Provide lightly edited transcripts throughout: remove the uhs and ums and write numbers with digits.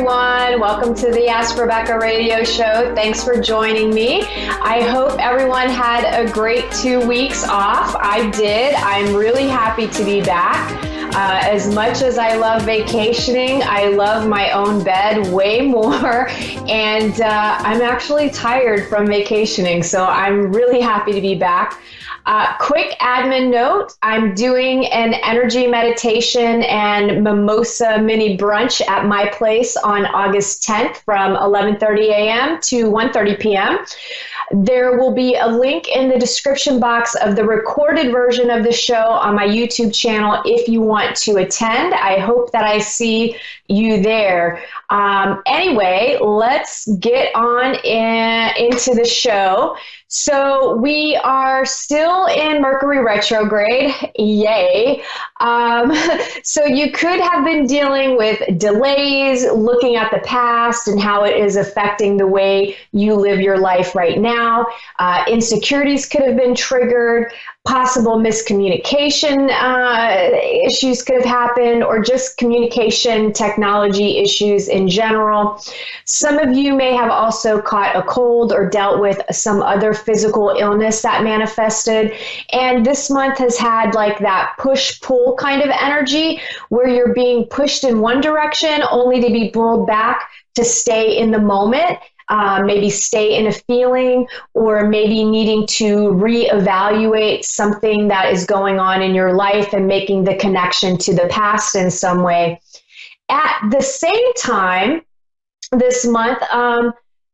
everyone. Welcome to the Ask Rebecca radio show. Thanks for joining me. I hope everyone had a great 2 weeks off. I did. I'm really happy to be back. As much as I love vacationing, I love my own bed way more. And I'm actually tired from vacationing, so I'm really happy to be back. Quick admin note, I'm doing an energy meditation and mimosa mini brunch at my place on August 10th from 11:30 a.m. to 1:30 p.m. There will be a link in the description box of the recorded version of the show on my YouTube channel if you want to attend. I hope that I see you there. Anyway, let's get on into the show. So we are still in Mercury retrograde. Yay. So you could have been dealing with delays, looking at the past and how it is affecting the way you live your life right now. Insecurities could have been triggered. Possible miscommunication issues could have happened, or just communication technology issues in general. Some of you may have also caught a cold or dealt with some other physical illness that manifested. And this month has had like that push-pull kind of energy where you're being pushed in one direction only to be pulled back to stay in the moment. Maybe stay in a feeling, or maybe needing to reevaluate something that is going on in your life and making the connection to the past in some way. At the same time, this month,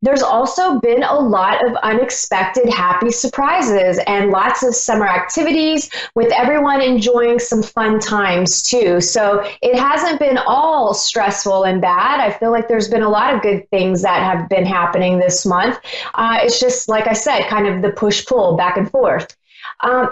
there's also been a lot of unexpected happy surprises and lots of summer activities with everyone enjoying some fun times too. So it hasn't been all stressful and bad. I feel like there's been a lot of good things that have been happening this month. It's just, like I said, kind of the push-pull back and forth.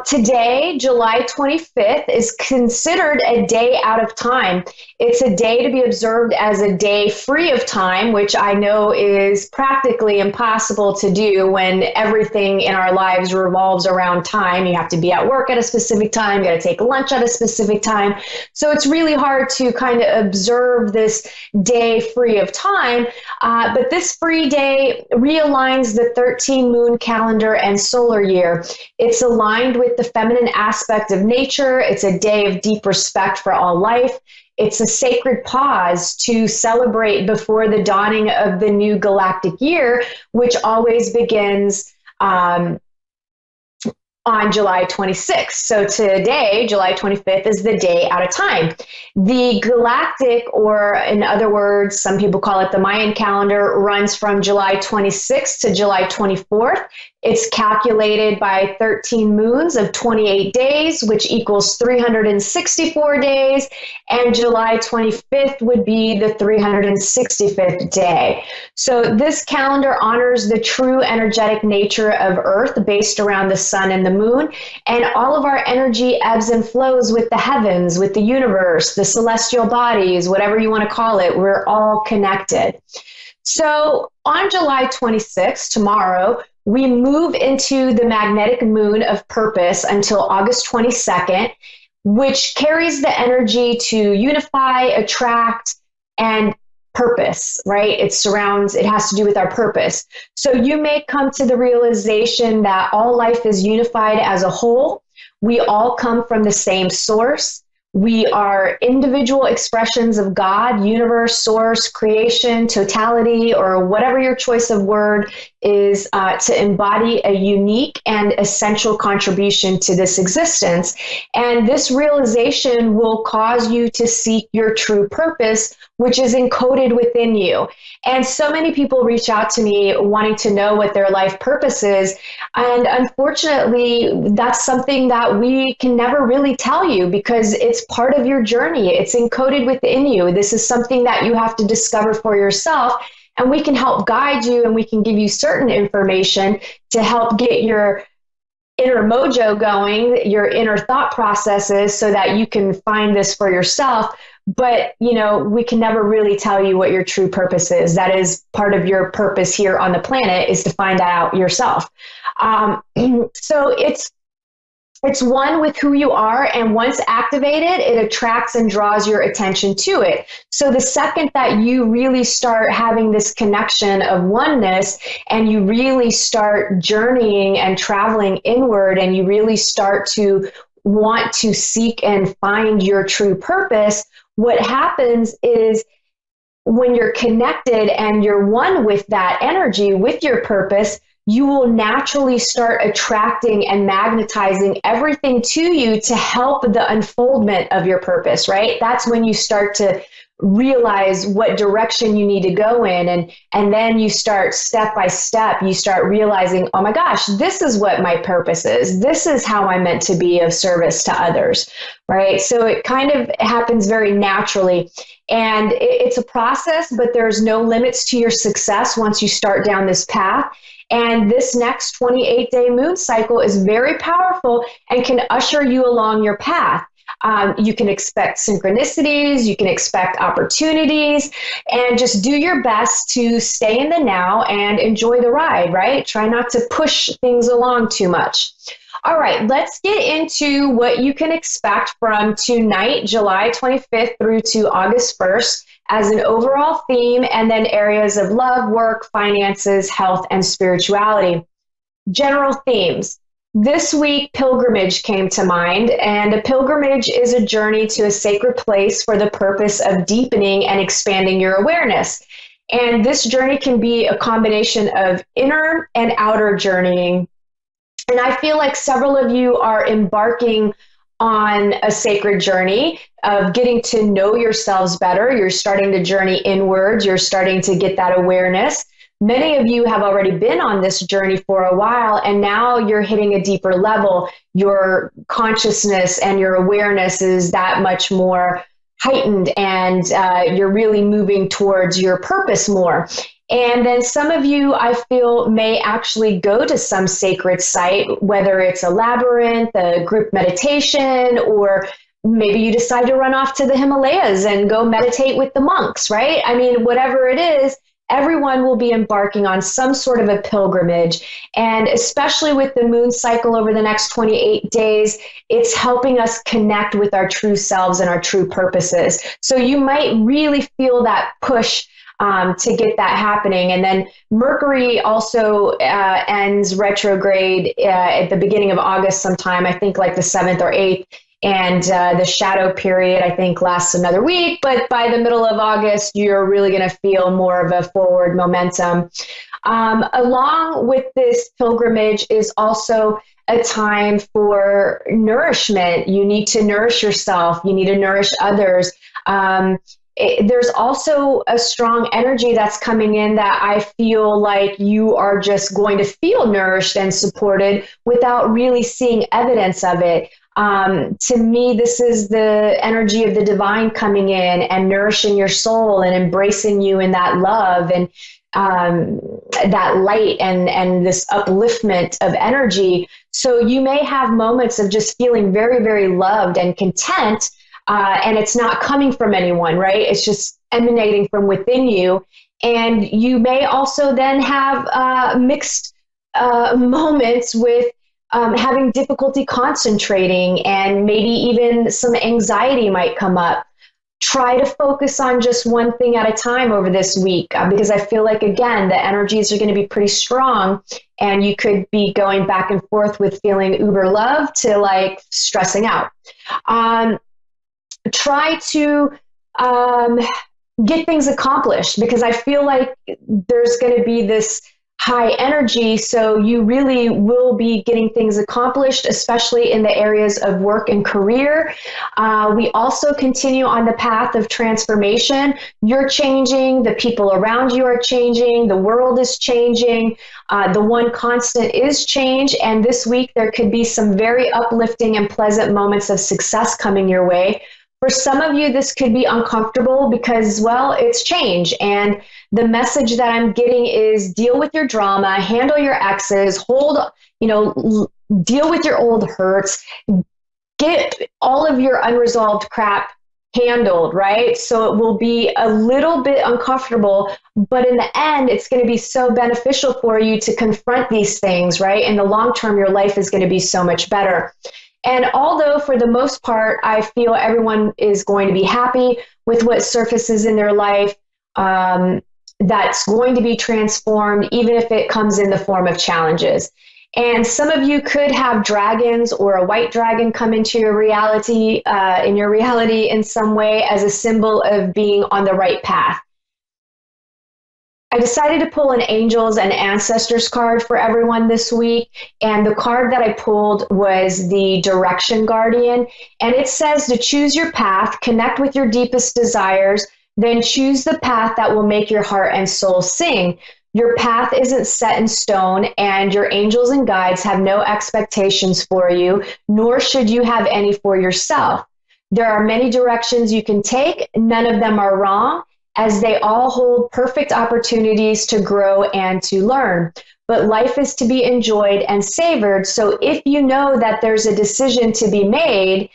Today, July 25th, is considered a day out of time. It's a day to be observed as a day free of time, which I know is practically impossible to do when everything in our lives revolves around time. You have to be at work at a specific time, you got to take lunch at a specific time. So it's really hard to kind of observe this day free of time. But this free day realigns the 13 moon calendar and solar year. It's aligned with the feminine aspect of nature. It's a day of deep respect for all life. It's a sacred pause to celebrate before the dawning of the new galactic year, which always begins on July 26th. So today, July 25th, is the day out of time. The galactic, or in other words, some people call it the Mayan calendar, runs from July 26th to July 24th. It's calculated by 13 moons of 28 days, which equals 364 days, and July 25th would be the 365th day. So this calendar honors the true energetic nature of Earth based around the sun and the moon, and all of our energy ebbs and flows with the heavens, with the universe, the celestial bodies, whatever you want to call it. We're all connected. So on July 26th, tomorrow, we move into the magnetic moon of purpose until August 22nd, which carries the energy to unify, attract, and purpose, right? It has to do with our purpose. So you may come to the realization that all life is unified as a whole. We all come from the same source. We are individual expressions of God, universe, source, creation, totality, or whatever your choice of word is, to embody a unique and essential contribution to this existence. And this realization will cause you to seek your true purpose, which is encoded within you. And so many people reach out to me wanting to know what their life purpose is. And unfortunately, that's something that we can never really tell you because it's part of your journey. It's encoded within you. This is something that you have to discover for yourself. And we can help guide you, and we can give you certain information to help get your inner mojo going, your inner thought processes, so that you can find this for yourself. But, we can never really tell you what your true purpose is. That is part of your purpose here on the planet, is to find out yourself. So it's It's one with who you are, and once activated, it attracts and draws your attention to it. So the second that you really start having this connection of oneness, and you really start journeying and traveling inward, and you really start to want to seek and find your true purpose, what happens is when you're connected and you're one with that energy, with your purpose, you will naturally start attracting and magnetizing everything to you to help the unfoldment of your purpose, right? That's when you start to realize what direction you need to go in. And then you start step by step, you start realizing, oh my gosh, this is what my purpose is. This is how I'm meant to be of service to others, right? So it kind of happens very naturally. And it's a process, but there's no limits to your success once you start down this path. And this next 28-day moon cycle is very powerful and can usher you along your path. You can expect synchronicities, you can expect opportunities, and just do your best to stay in the now and enjoy the ride, right? Try not to push things along too much. All right, let's get into what you can expect from tonight, July 25th through to August 1st, as an overall theme, and then areas of love, work, finances, health, and spirituality. General themes. This week, pilgrimage came to mind, and a pilgrimage is a journey to a sacred place for the purpose of deepening and expanding your awareness. And this journey can be a combination of inner and outer journeying. And I feel like several of you are embarking on a sacred journey of getting to know yourselves better. You're starting to journey inwards. You're starting to get that awareness. Many of you have already been on this journey for a while, and now you're hitting a deeper level. Your consciousness and your awareness is that much more heightened, and you're really moving towards your purpose more. And then some of you, I feel, may actually go to some sacred site, whether it's a labyrinth, a group meditation, or maybe you decide to run off to the Himalayas and go meditate with the monks, right? I mean, whatever it is, everyone will be embarking on some sort of a pilgrimage. And especially with the moon cycle over the next 28 days, it's helping us connect with our true selves and our true purposes. So you might really feel that push to get that happening. And then Mercury also ends retrograde at the beginning of August sometime, I think like the 7th or 8th. And the shadow period, I think, lasts another week. But by the middle of August, you're really going to feel more of a forward momentum. Along with this pilgrimage is also a time for nourishment. You need to nourish yourself. You need to nourish others. There's also a strong energy that's coming in that I feel like you are just going to feel nourished and supported without really seeing evidence of it. To me, this is the energy of the divine coming in and nourishing your soul and embracing you in that love and that light and this upliftment of energy. So you may have moments of just feeling very, very loved and content. And it's not coming from anyone, right? It's just emanating from within you. And you may also then have mixed moments with having difficulty concentrating, and maybe even some anxiety might come up. Try to focus on just one thing at a time over this week, because I feel like, again, the energies are going to be pretty strong, and you could be going back and forth with feeling uber love to like stressing out. Try to get things accomplished, because I feel like there's going to be this high energy, so you really will be getting things accomplished, especially in the areas of work and career. We also continue on the path of transformation. You're changing, the people around you are changing, the world is changing. The one constant is change, and this week there could be some very uplifting and pleasant moments of success coming your way. For some of you, this could be uncomfortable because, well, it's change. And the message that I'm getting is deal with your drama, handle your exes, deal with your old hurts, get all of your unresolved crap handled, right? So it will be a little bit uncomfortable, but in the end, it's going to be so beneficial for you to confront these things, right? In the long term, your life is going to be so much better. And although for the most part, I feel everyone is going to be happy with what surfaces in their life, that's going to be transformed, even if it comes in the form of challenges. And some of you could have dragons or a white dragon come into your reality, in some way as a symbol of being on the right path. I decided to pull an angels and ancestors card for everyone this week. And the card that I pulled was the direction guardian. And it says to choose your path, connect with your deepest desires, then choose the path that will make your heart and soul sing. Your path isn't set in stone, and your angels and guides have no expectations for you, nor should you have any for yourself. There are many directions you can take. None of them are wrong, as they all hold perfect opportunities to grow and to learn. But life is to be enjoyed and savored. So if you know that there's a decision to be made,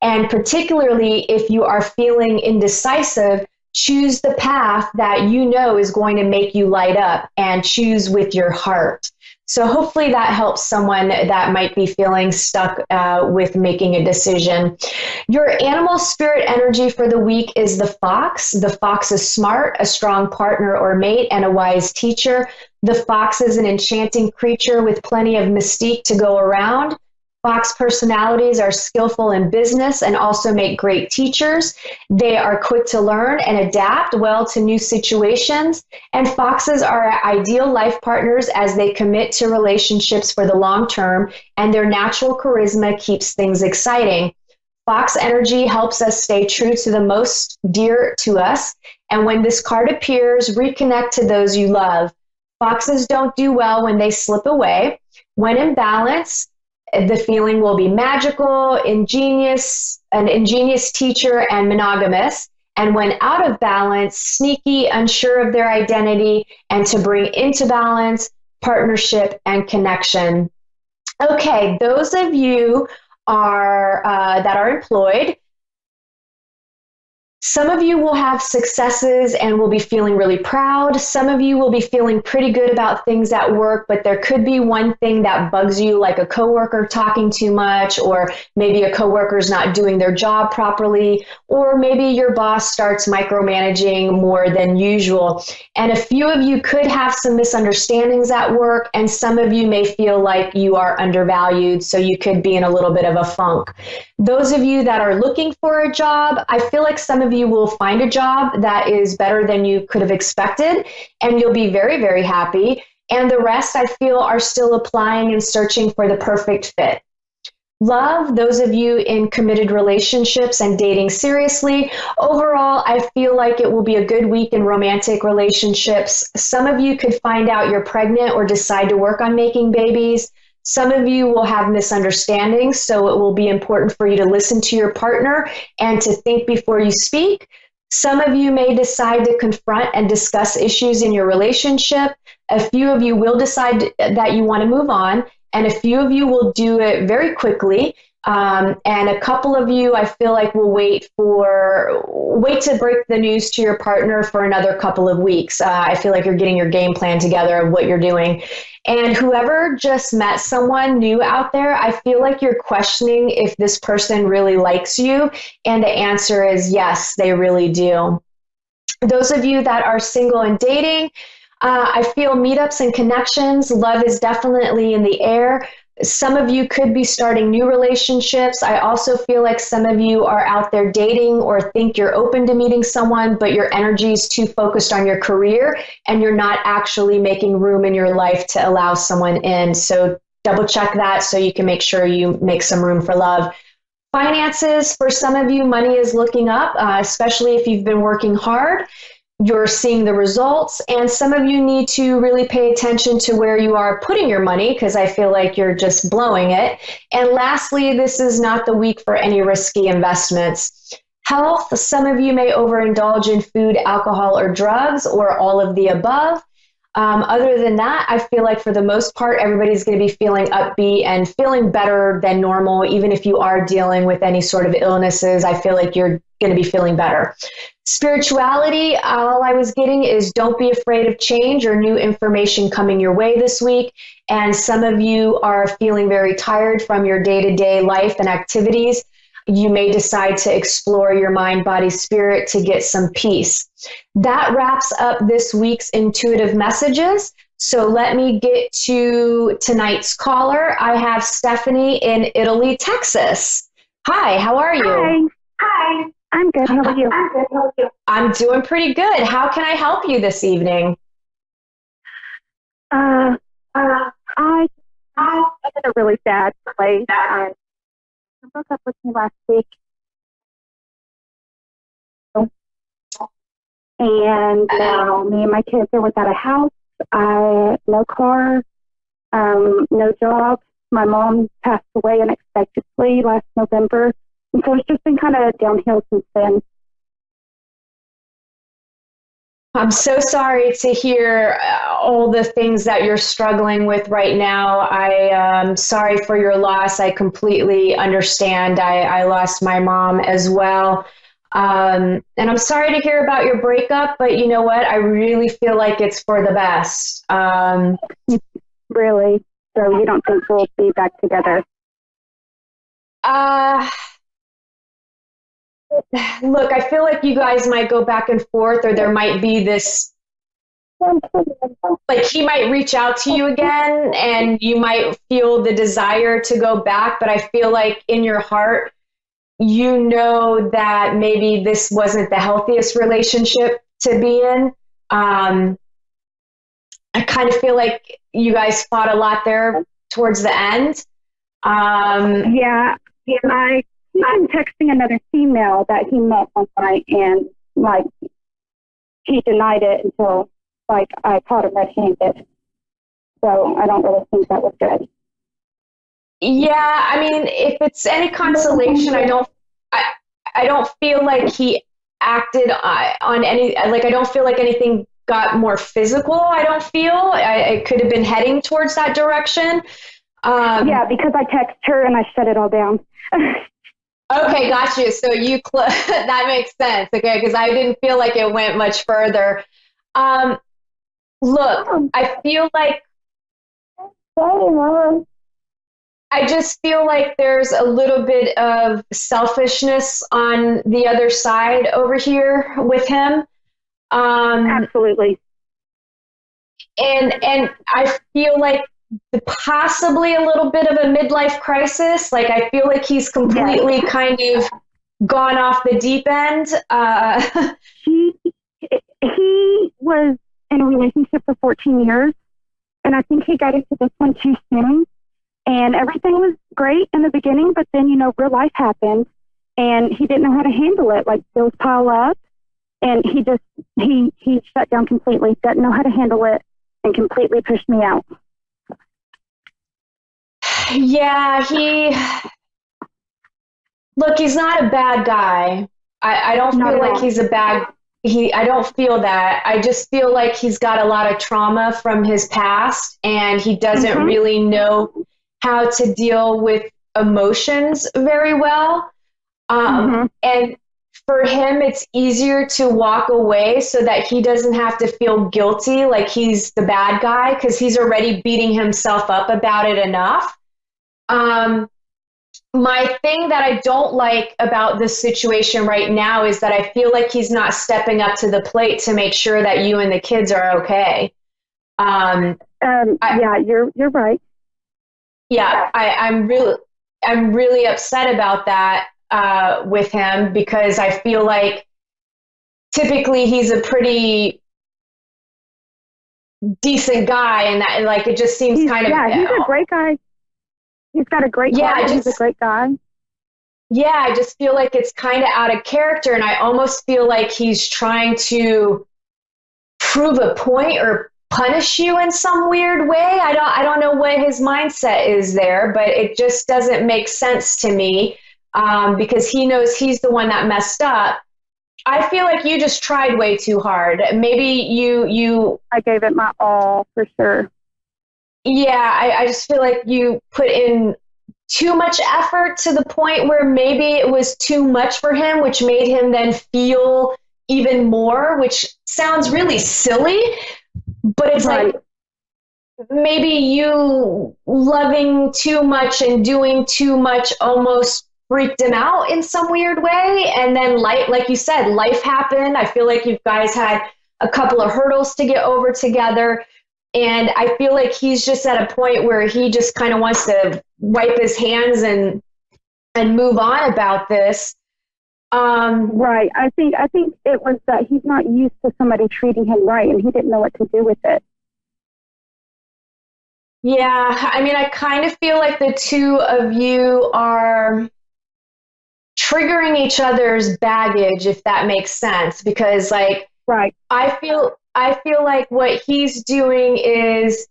and particularly if you are feeling indecisive, choose the path that you know is going to make you light up, and choose with your heart. So hopefully that helps someone that might be feeling stuck with making a decision. Your animal spirit energy for the week is the fox. The fox is smart, a strong partner or mate, and a wise teacher. The fox is an enchanting creature with plenty of mystique to go around. Fox personalities are skillful in business and also make great teachers. They are quick to learn and adapt well to new situations. And foxes are ideal life partners as they commit to relationships for the long term, and their natural charisma keeps things exciting. Fox energy helps us stay true to the most dear to us. And when this card appears, reconnect to those you love. Foxes don't do well when they slip away. When in balance, the feeling will be magical, an ingenious teacher, and monogamous. And when out of balance, sneaky, unsure of their identity, and to bring into balance, partnership and connection. Okay, those of you that are employed, some of you will have successes and will be feeling really proud. Some of you will be feeling pretty good about things at work, but there could be one thing that bugs you, like a coworker talking too much, or maybe a coworker's not doing their job properly, or maybe your boss starts micromanaging more than usual. And a few of you could have some misunderstandings at work, and some of you may feel like you are undervalued, so you could be in a little bit of a funk. Those of you that are looking for a job, I feel like some of you will find a job that is better than you could have expected, and you'll be very, very happy. And the rest, I feel, are still applying and searching for the perfect fit. Love, those of you in committed relationships and dating seriously, overall, I feel like it will be a good week in romantic relationships. Some of you could find out you're pregnant or decide to work on making babies. Some of you will have misunderstandings, so it will be important for you to listen to your partner and to think before you speak. Some of you may decide to confront and discuss issues in your relationship. A few of you will decide that you want to move on, and a few of you will do it very quickly. And a couple of you, I feel like, will wait to break the news to your partner for another couple of weeks. I feel like you're getting your game plan together of what you're doing. And whoever just met someone new out there, I feel like you're questioning if this person really likes you. And the answer is yes, they really do. Those of you that are single and dating, I feel meetups and connections. Love is definitely in the air. Some of you could be starting new relationships. I also feel like some of you are out there dating or think you're open to meeting someone, but your energy is too focused on your career and you're not actually making room in your life to allow someone in. So double check that so you can make sure you make some room for love. Finances, for some of you, money is looking up, especially if you've been working hard. You're seeing the results, and some of you need to really pay attention to where you are putting your money, because I feel like you're just blowing it. And lastly, this is not the week for any risky investments. Health, some of you may overindulge in food, alcohol, or drugs, or all of the above. Other than that, I feel like for the most part, everybody's going to be feeling upbeat and feeling better than normal. Even if you are dealing with any sort of illnesses, I feel like you're going to be feeling better. Spirituality, all I was getting is don't be afraid of change or new information coming your way this week. And some of you are feeling very tired from your day-to-day life and activities. You may decide to explore your mind, body, spirit to get some peace. That wraps up this week's intuitive messages. So let me get to tonight's caller. I have Stephanie in Italy, Texas. Hi, how are you? Hi. I'm good. How are you? I'm doing pretty good. How can I help you this evening? I'm in a really sad place. I broke up with me last week. And now me and my kids are without a house, no car, no job. My mom passed away unexpectedly last November. And so it's just been kind of downhill since then. I'm so sorry to hear all the things that you're struggling with right now. I am sorry for your loss. I completely understand. I lost my mom as well. And I'm sorry to hear about your breakup, but you know what? I really feel like it's for the best. Really? So you don't think we'll be back together? Look, I feel like you guys might go back and forth, or there might be this, like he might reach out to you again and you might feel the desire to go back. But I feel like in your heart, you know that maybe this wasn't the healthiest relationship to be in. I kind of feel like you guys fought a lot there towards the end. Yeah. I'm texting another female that he met one night, and like he denied it until like I caught him red-handed. So I don't really think that was good. Yeah, I mean, if it's any consolation, I don't feel like he acted on any, like I don't feel like anything got more physical. I don't feel it could have been heading towards that direction. Yeah, because I texted her and I shut it all down. Okay, got you. So that makes sense. Okay, because I didn't feel like it went much further. Look, I feel like I just feel like there's a little bit of selfishness on the other side over here with him. Absolutely. And I feel like possibly a little bit of a midlife crisis. Like I feel like he's completely kind of gone off the deep end. He was in a relationship for 14 years, and I think he got into this one too soon. And everything was great in the beginning, but then, real life happened, and he didn't know how to handle it. Like bills pile up, and he shut down completely, didn't know how to handle it, and completely pushed me out. Yeah, he's not a bad guy. I don't feel like he's a bad, I don't feel that. I just feel like he's got a lot of trauma from his past, and he doesn't really know how to deal with emotions very well. And for him, it's easier to walk away so that he doesn't have to feel guilty like he's the bad guy, because he's already beating himself up about it enough. My thing that I don't like about this situation right now is that I feel like he's not stepping up to the plate to make sure that you and the kids are okay. Yeah, you're right. Yeah, I'm really upset about that with him, because I feel like typically he's a pretty decent guy, and that, like, it just seems kind of, he's a great guy. He's got a great heart. He's a great guy. Yeah, I just feel like it's kind of out of character, and I almost feel like he's trying to prove a point or punish you in some weird way. I don't know what his mindset is there, but it just doesn't make sense to me, because he knows he's the one that messed up. I feel like you just tried way too hard. Maybe I gave it my all for sure. yeah, I just feel like you put in too much effort to the point where maybe it was too much for him, which made him then feel even more, which sounds really silly, but it's Right. like maybe you loving too much and doing too much almost freaked him out in some weird way. And then like you said, life happened. I feel like you guys had a couple of hurdles to get over together. And I feel like he's just at a point where he just kind of wants to wipe his hands and move on about this. Right. I think it was that he's not used to somebody treating him right, and he didn't know what to do with it. Yeah, I mean, I kind of feel like the two of you are triggering each other's baggage, if that makes sense, because like Right. I feel like what he's doing is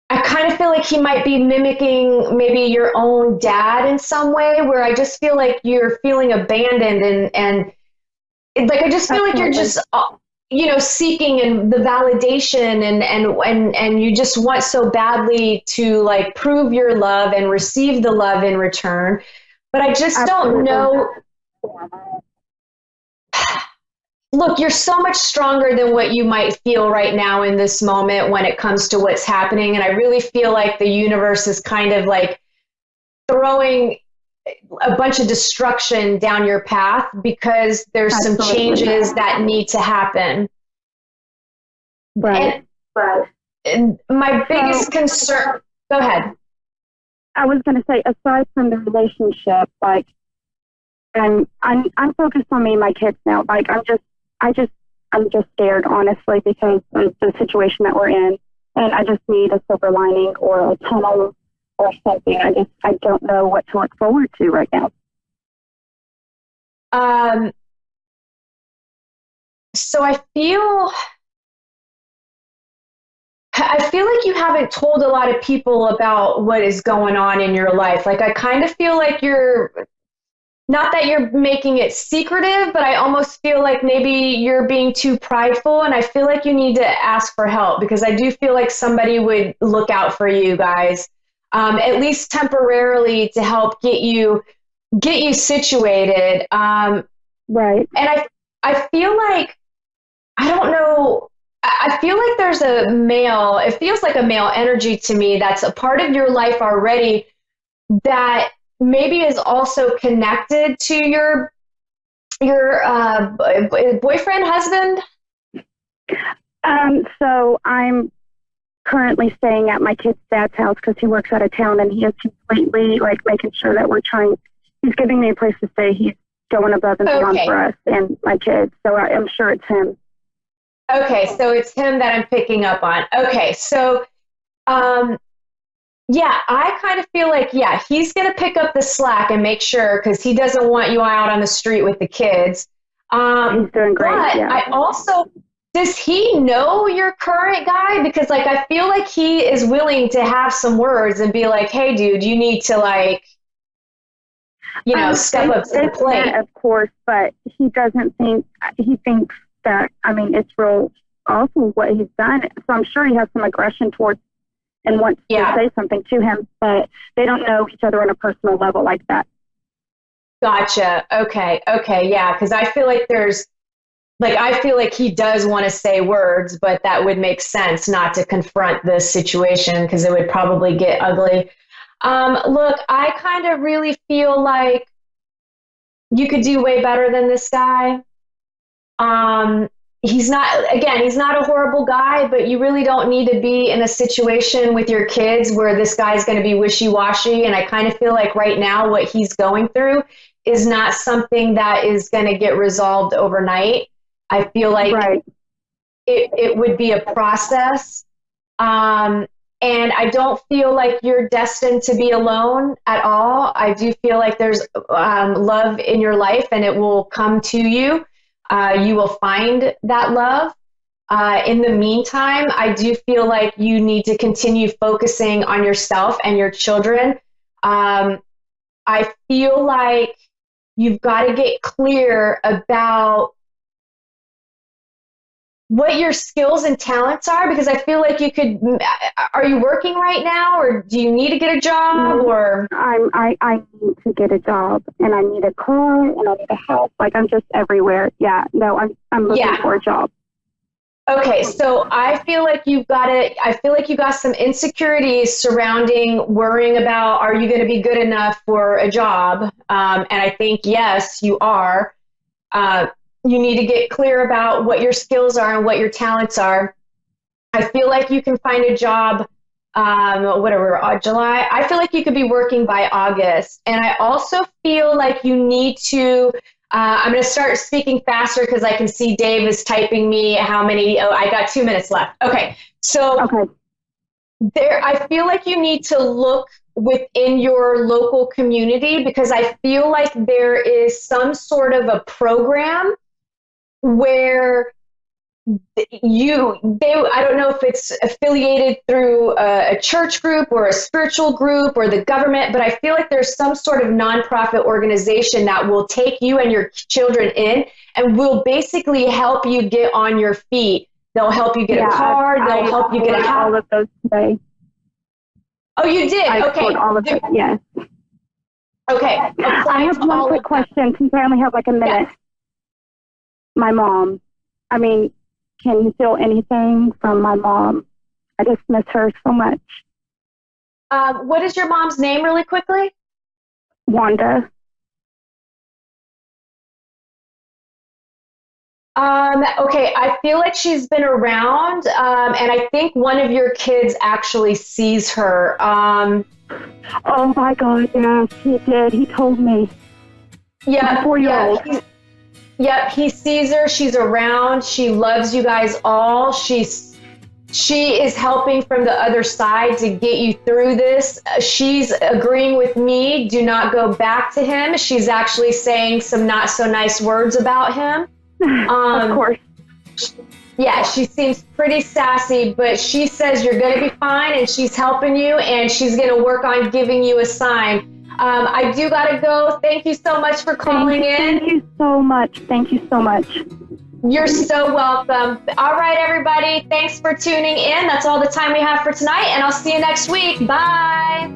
I kind of feel like he might be mimicking maybe your own dad in some way, where I just feel like you're feeling abandoned and like I just feel like you're just seeking and the validation and you just want so badly to like prove your love and receive the love in return. But I just don't Absolutely. know. Look, you're so much stronger than what you might feel right now in this moment when it comes to what's happening. And I really feel like the universe is kind of like throwing a bunch of destruction down your path because there's some Absolutely. changes that need to happen. Right. And my biggest concern, go ahead. I was going to say, aside from the relationship, like, I'm focused on me and my kids now. Like, I'm just scared, honestly, because of the situation that we're in, and I just need a silver lining or a tunnel or something. I don't know what to look forward to right now. So I feel like you haven't told a lot of people about what is going on in your life. Like, I kind of feel like you're not that you're making it secretive, but I almost feel like maybe you're being too prideful. And I feel like you need to ask for help because I do feel like somebody would look out for you guys, at least temporarily to help get you situated. Right. And I feel like, I don't know, I feel like there's it feels like a male energy to me that's a part of your life already that maybe is also connected to your boyfriend, husband. So I'm currently staying at my kid's dad's house because he works out of town, and he is completely like making sure that he's giving me a place to stay. He's going above and beyond for us and my kids. So I'm sure it's him. Okay, so it's him that I'm picking up on. Okay, so yeah, I kind of feel like, yeah, he's going to pick up the slack and make sure because he doesn't want you out on the street with the kids. He's doing great. But yeah. I also, does he know your current guy? Because like, I feel like he is willing to have some words and be like, hey, dude, you need to like, step up to the plate. That, of course, but he thinks that, I mean, it's real awful what he's done. So I'm sure he has some aggression towards and wants to say something to him, but they don't know each other on a personal level like that. Gotcha. Okay. Yeah. Because I feel like he does want to say words, but that would make sense not to confront this situation because it would probably get ugly. Look, I kind of really feel like you could do way better than this guy. He's not a horrible guy, but you really don't need to be in a situation with your kids where this guy's going to be wishy-washy. And I kind of feel like right now what he's going through is not something that is going to get resolved overnight. I feel like it would be a process. And I don't feel like you're destined to be alone at all. I do feel like there's love in your life and it will come to you. You will find that love. In the meantime, I do feel like you need to continue focusing on yourself and your children. I feel like you've got to get clear about what your skills and talents are, because I feel like are you working right now, or do you need to get a job? Or I need to get a job, and I need a car, and I need a house. Like, I'm just everywhere. Yeah, no, I'm looking for a job. Okay, so I feel like you got some insecurities surrounding worrying about, are you going to be good enough for a job? And I think, yes, you are. You need to get clear about what your skills are and what your talents are. I feel like you can find a job, July. I feel like you could be working by August. And I also feel like you need to, I'm going to start speaking faster because I can see Dave is typing me how many, I got 2 minutes left. Okay. So I feel like you need to look within your local community, because I feel like there is some sort of a program where I don't know if it's affiliated through a church group or a spiritual group or the government, but I feel like there's some sort of nonprofit organization that will take you and your children in and will basically help you get on your feet. They'll help you get a car. They'll help you get a house. All of those today. Oh, you did? Okay. All of it, yes. Okay. I have one quick question, since I only have like a minute. Yes. My mom, I mean, can you feel anything from my mom? I just miss her so much. What is your mom's name really quickly? Wanda. Okay, I feel like she's been around, and I think one of your kids actually sees her. Oh my God, yes, he did. He told me. Yeah, 4-year-old. Yep, he sees her. She's around. She loves you guys all. She is helping from the other side to get you through this. She's agreeing with me. Do not go back to him. She's actually saying some not so nice words about him. Of course. Yeah, she seems pretty sassy, but she says you're going to be fine, and she's helping you, and she's going to work on giving you a sign. I do got to go. Thank you so much for calling in. Thank you so much. Thank you so much. You're so welcome. All right, everybody. Thanks for tuning in. That's all the time we have for tonight, and I'll see you next week. Bye.